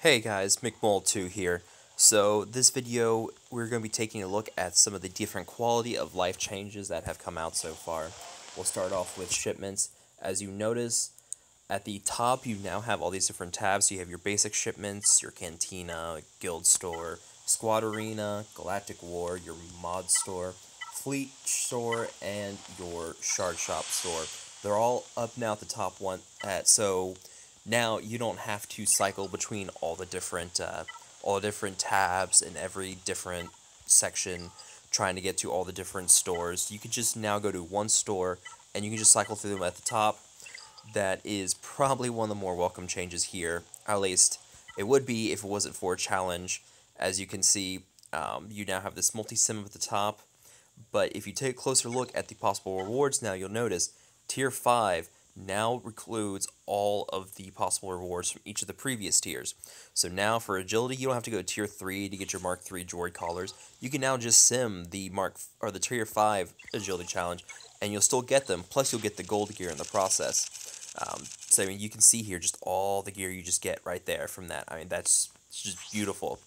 Hey guys, McMole2 here. So this video, we're going to be taking a look at some of the different quality of life changes that have come out so far. We'll start off with shipments. As you notice, at the top you now have all these different tabs. You have your basic shipments, your cantina, guild store, squad arena, galactic war, your mod store, fleet store, and your shard shop store. They're all up now at the top one. So now you don't have to cycle between all the different tabs in every different section, trying to get to all the different stores. You can just now go to one store and you can just cycle through them at the top. That is probably one of the more welcome changes here. At least it would be if it wasn't for a challenge. As you can see, you now have this multi-sim at the top. But if you take a closer look at the possible rewards now, you'll notice Tier 5 now includes all of the possible rewards from each of the previous tiers. So now for agility, you don't have to go to Tier 3 to get your Mark 3 droid collars. You can now just sim the the Tier 5 agility challenge, and you'll still get them. Plus, you'll get the gold gear in the process. So I mean, you can see here just all the gear you just get right there from that. I mean, that's just beautiful.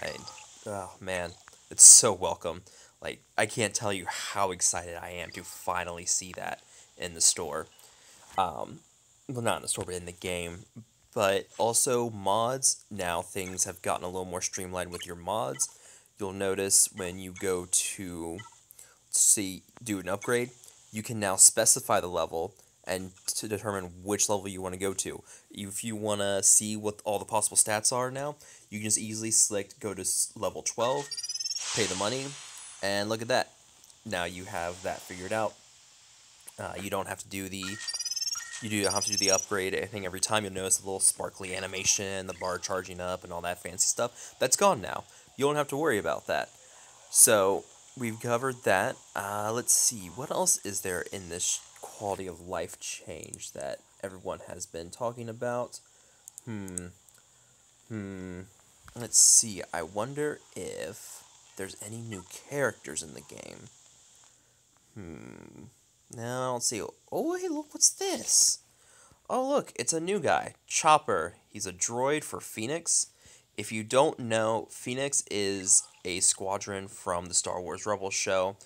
I mean, oh man, it's so welcome. Like, I can't tell you how excited I am to finally see that in the store. Well, not in the store, but in the game. But also mods, now things have gotten a little more streamlined with your mods. You'll notice when you go to do an upgrade, you can now specify the level and to determine which level you want to go to. If you want to see what all the possible stats are now, you can just easily select go to level 12, pay the money, and look at that. Now you have that figured out. You don't have to do the upgrade thing every time. You'll notice the little sparkly animation, the bar charging up, and all that fancy stuff. That's gone now. You don't have to worry about that. So we've covered that. Let's see, what else is there in this quality of life change that everyone has been talking about? Let's see. I wonder if there's any new characters in the game. No, I don't see. Oh, hey, look, what's this? Oh, look, it's a new guy, Chopper. He's a droid for Phoenix. If you don't know, Phoenix is a squadron from the Star Wars Rebels show.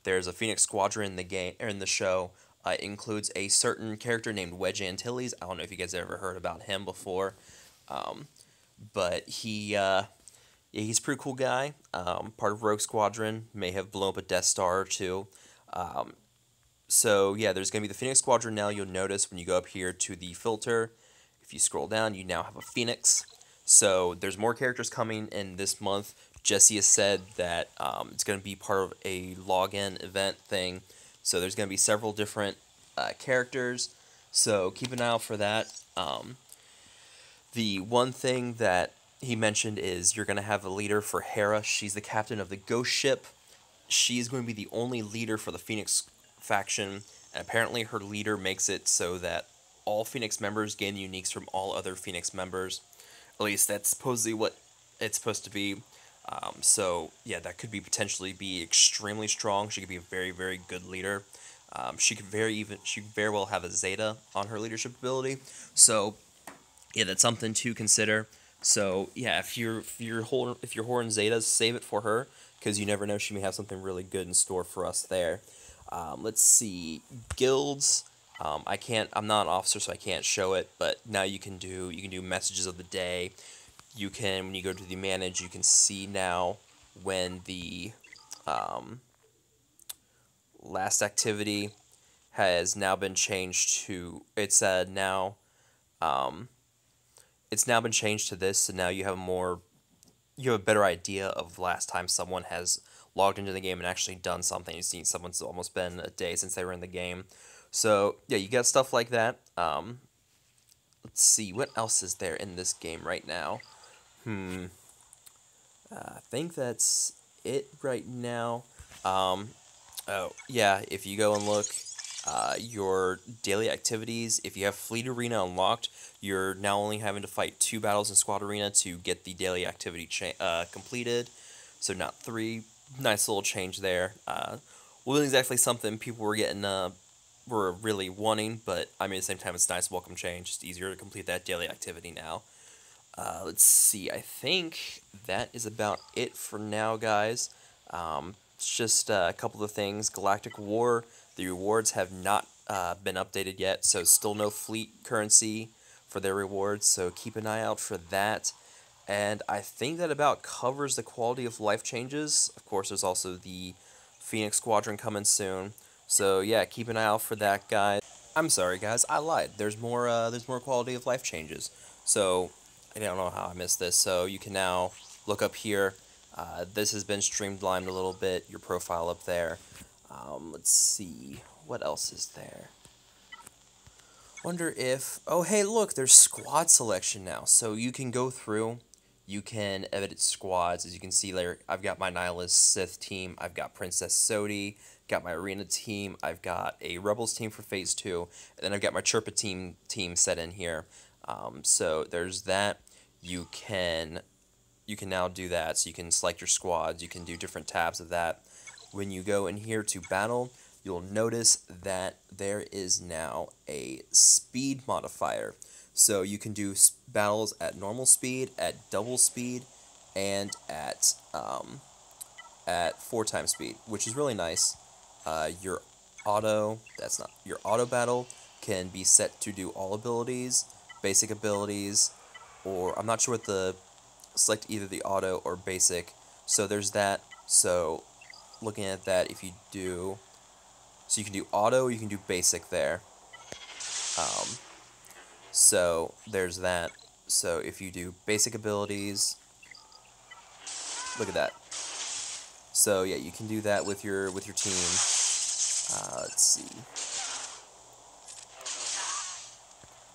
There's a Phoenix squadron in the game or in the show. It includes a certain character named Wedge Antilles. I don't know if you guys ever heard about him before, but he's a pretty cool guy. Part of Rogue Squadron, may have blown up a Death Star or two. So yeah, there's going to be the Phoenix Squadron now. You'll notice when you go up here to the filter, if you scroll down, you now have a Phoenix. So there's more characters coming in this month. Jesse has said that it's going to be part of a login event thing. So there's going to be several different characters. So keep an eye out for that. The one thing that he mentioned is you're going to have a leader for Hera. She's the captain of the Ghost Ship. She's going to be the only leader for the Phoenix faction, and apparently her leader makes it so that all Phoenix members gain uniques from all other Phoenix members. At least that's supposedly what it's supposed to be. So yeah, that could potentially be extremely strong. She could be a very, very good leader. She could very well have a Zeta on her leadership ability. So yeah, that's something to consider. So yeah, if you're holding Zetas, save it for her, because you never know, she may have something really good in store for us there. Let's see, guilds. I'm not an officer, so I can't show it, but now you can do messages of the day. You can, when you go to the manage, you can see now when the last activity has now been changed to, it's now been changed to this, so now you have a better idea of last time someone has logged into the game and actually done something. You've seen someone's almost been a day since they were in the game. So yeah, you got stuff like that. Let's see, what else is there in this game right now? I think that's it right now. Oh yeah, if you go and look, your daily activities, if you have Fleet Arena unlocked, you're now only having to fight 2 battles in Squad Arena to get the daily activity completed, so not 3. Nice little change there. Wasn't exactly something people were really wanting, but I mean at the same time it's a nice welcome change. It's easier to complete that daily activity now. Let's see, I think that is about it for now, guys. It's just a couple of things. Galactic War, the rewards have not been updated yet, so still no fleet currency for their rewards, so keep an eye out for that. And I think that about covers the quality of life changes. Of course, there's also the Phoenix Squadron coming soon. So yeah, keep an eye out for that, guys. I'm sorry, guys, I lied. There's more quality of life changes. So I don't know how I missed this. So you can now look up here. This has been streamlined a little bit. Your profile up there. Let's see, what else is there? Wonder if, oh hey, look, there's squad selection now. So you can go through, you can edit squads. As you can see there, I've got my Nihilist Sith team, I've got Princess Sodi, got my Arena team, I've got a Rebels team for Phase 2, and then I've got my Chirpa team set in here. So there's that. You can now do that. So you can select your squads, you can do different tabs of that. When you go in here to battle, you'll notice that there is now a speed modifier. So you can do battles at normal speed, at double speed, and at 4 times speed, which is really nice. Your auto battle can be set to do all abilities, basic abilities, or I'm not sure what select either the auto or basic. So there's that. So looking at that, if you do, so you can do auto, you can do basic there. So there's that. So if you do basic abilities, look at that. So yeah, you can do that with your team. Let's see.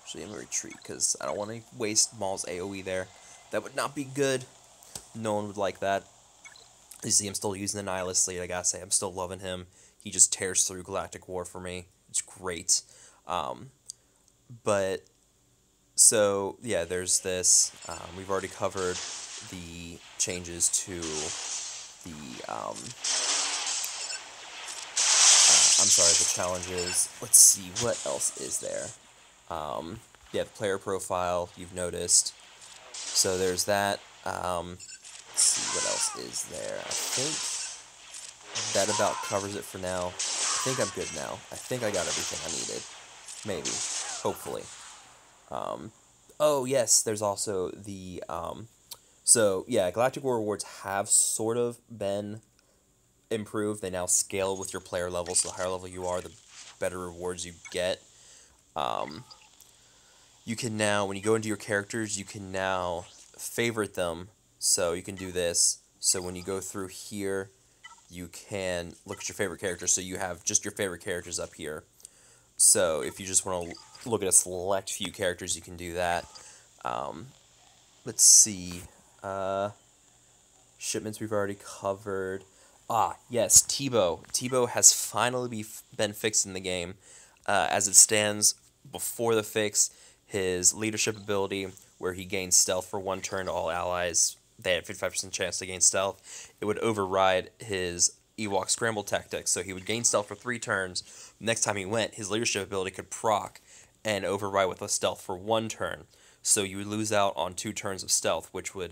Actually, I'm gonna retreat because I don't want to waste Maul's AOE there. That would not be good. No one would like that. You see, I'm still using the Nihilist lead. I gotta say, I'm still loving him. He just tears through Galactic War for me. It's great. But so yeah, there's this. We've already covered the changes to the. I'm sorry, the challenges. Let's see, what else is there? Yeah, the player profile, you've noticed. So there's that. Let's see, what else is there? I think that about covers it for now. I think I'm good now. I think I got everything I needed. Maybe. Hopefully. Oh, yes, there's also the, so, yeah, Galactic War rewards have sort of been improved. They now scale with your player level, so the higher level you are, the better rewards you get. You can now, when you go into your characters, you can now favorite them. So you can do this. So when you go through here, you can look at your favorite characters. So you have just your favorite characters up here. So if you just want to look at a select few characters, you can do that. Let's see. Shipments we've already covered. Ah, yes, Teebo. Teebo has finally been fixed in the game. As it stands, before the fix, his leadership ability, where he gains stealth for 1 turn to all allies, they had 55% chance to gain stealth, it would override his Ewok scramble tactics, so he would gain stealth for 3 turns. Next time he went, his leadership ability could proc and override with a stealth for 1 turn. So you would lose out on 2 turns of stealth, which would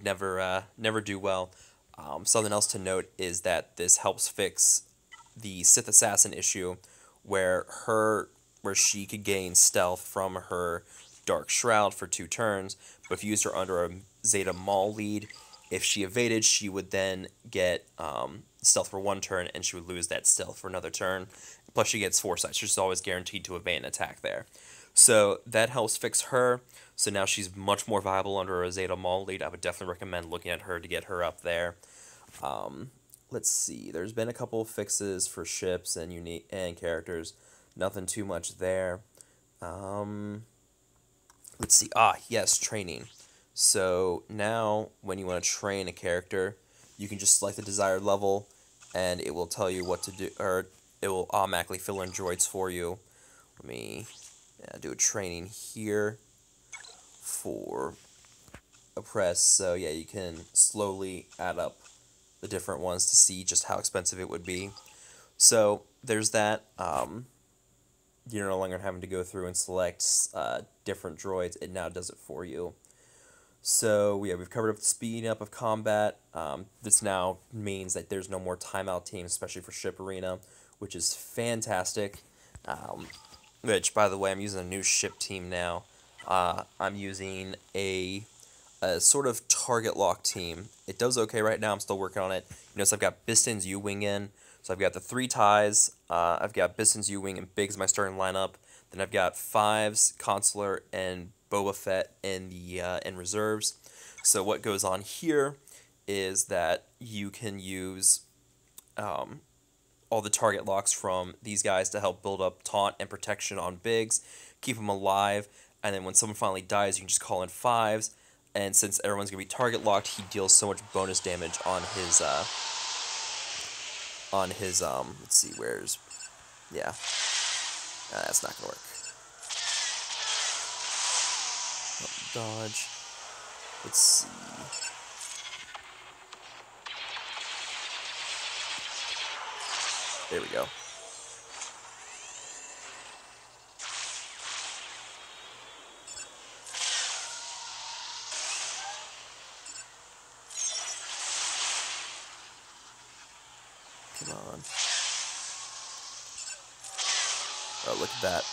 never do well. Something else to note is that this helps fix the Sith Assassin issue, where she could gain stealth from her Dark Shroud for 2 turns, but if you used her under a Zeta Maul lead, if she evaded, she would then get stealth for 1 turn, and she would lose that stealth for another turn. Plus, she gets foresight. She's always guaranteed to evade an attack there. So that helps fix her. So now she's much more viable under a Zeta Maul lead. I would definitely recommend looking at her to get her up there. Let's see. There's been a couple of fixes for ships and characters. Nothing too much there. Let's see. Ah, yes, training. So now when you want to train a character, you can just select the desired level, and it will tell you what to do, or it will automatically fill in droids for you. Let me do a training here for Oppress. So yeah, you can slowly add up the different ones to see just how expensive it would be. So there's that. you're no longer having to go through and select different droids. It now does it for you. So yeah, we've covered up the speeding up of combat. This now means that there's no more timeout teams, especially for Ship Arena, which is fantastic. Which, by the way, I'm using a new ship team now. I'm using a sort of target lock team. It does okay right now. I'm still working on it. You notice I've got Bistons, U-Wing in. So I've got the 3 ties. I've got Bistons, U-Wing, and Biggs my starting lineup. Then I've got 5s, Consular, and Boba Fett in the in reserves. So what goes on here is that you can use all the target locks from these guys to help build up taunt and protection on Biggs, keep him alive, and then when someone finally dies, you can just call in 5s. And since everyone's going to be target locked, he deals so much bonus damage on his, let's see, where's, yeah, that's not going to work. Dodge, let's see. There we go. Come on. Oh, look at that.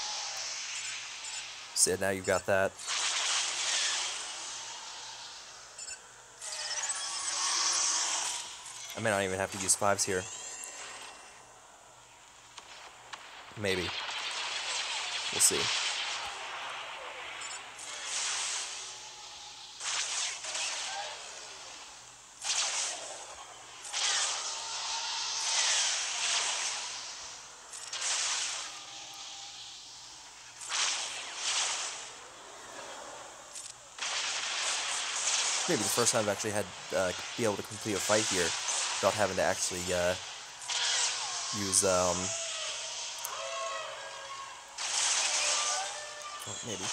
See, now you've got that. I may not even have to use 5s here. Maybe. We'll see. Maybe the first time I've actually had be able to complete a fight here without having to actually use oh, maybe.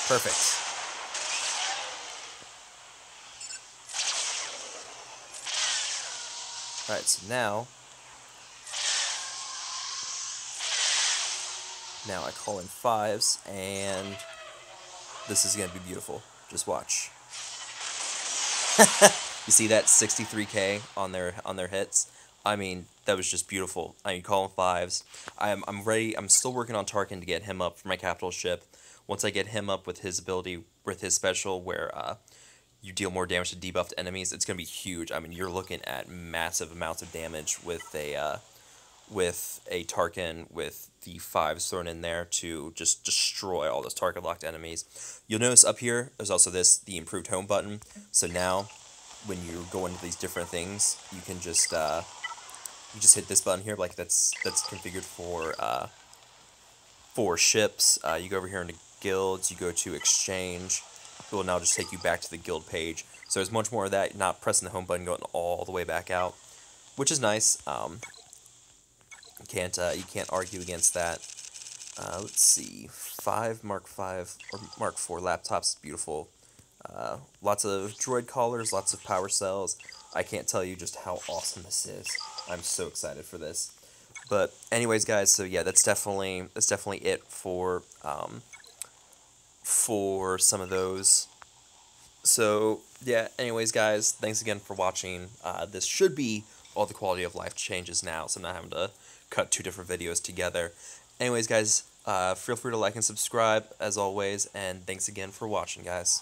Perfect. Alright, so now I call in 5s, and this is gonna be beautiful. Just watch. You see that 63k on their hits? I mean, that was just beautiful. I mean, calling 5s. I'm ready. I'm still working on Tarkin to get him up for my capital ship. Once I get him up with his ability, with his special, where you deal more damage to debuffed enemies, it's gonna be huge. I mean, you're looking at massive amounts of damage with a Tarkin with the 5s thrown in there to just destroy all those target locked enemies. You'll notice up here there's also the improved home button. So now when you go into these different things, you can just hit this button here, like that's configured for ships. You go over here into guilds, you go to exchange. It will now just take you back to the guild page. So there's much more of that, not pressing the home button, going all the way back out, which is nice. You can't argue against that. Let's see, Mark 5 or Mark 4 laptops is beautiful. Lots of droid collars, lots of power cells. I can't tell you just how awesome this is. I'm so excited for this. But anyways, guys, so yeah, that's definitely it for some of those. So yeah, anyways, guys, thanks again for watching. This should be all the quality of life changes now, so I'm not having to cut 2 different videos together. Anyways, guys, feel free to like and subscribe as always, and thanks again for watching, guys.